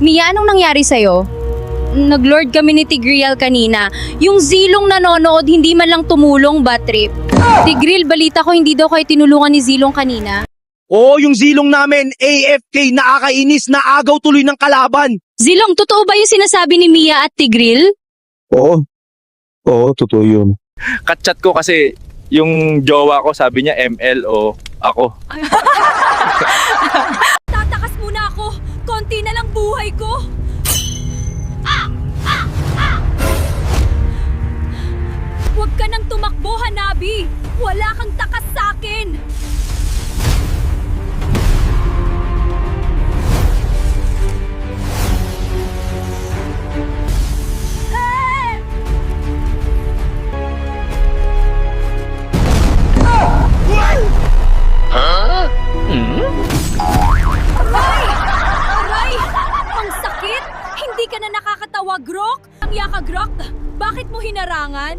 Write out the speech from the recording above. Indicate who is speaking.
Speaker 1: Mia, anong nangyari sa'yo? Nag-lord kami ni Tigreal kanina. Yung Zilong nanonood, hindi man lang tumulong, bad trip. Tigreal, balita ko hindi daw kayo tinulungan ni Zilong kanina.
Speaker 2: Oo, yung Zilong namin, AFK, nakakainis, naagaw tuloy ng kalaban.
Speaker 1: Zilong, totoo ba yung sinasabi ni Mia at Tigreal?
Speaker 3: Oo. Oo, totoo yun.
Speaker 4: Katchat ko kasi yung jowa ko sabi niya ML o ako.
Speaker 1: Tatakas muna ako! Konti na lang buhay ko! Huwag ka nang tumakbo, Hanabi! Wala kang takas sa akin! Aray! Ang sakit! Hindi ka na nakakatawa, Grok! Ang yaka, Grok! Bakit mo hinarangan?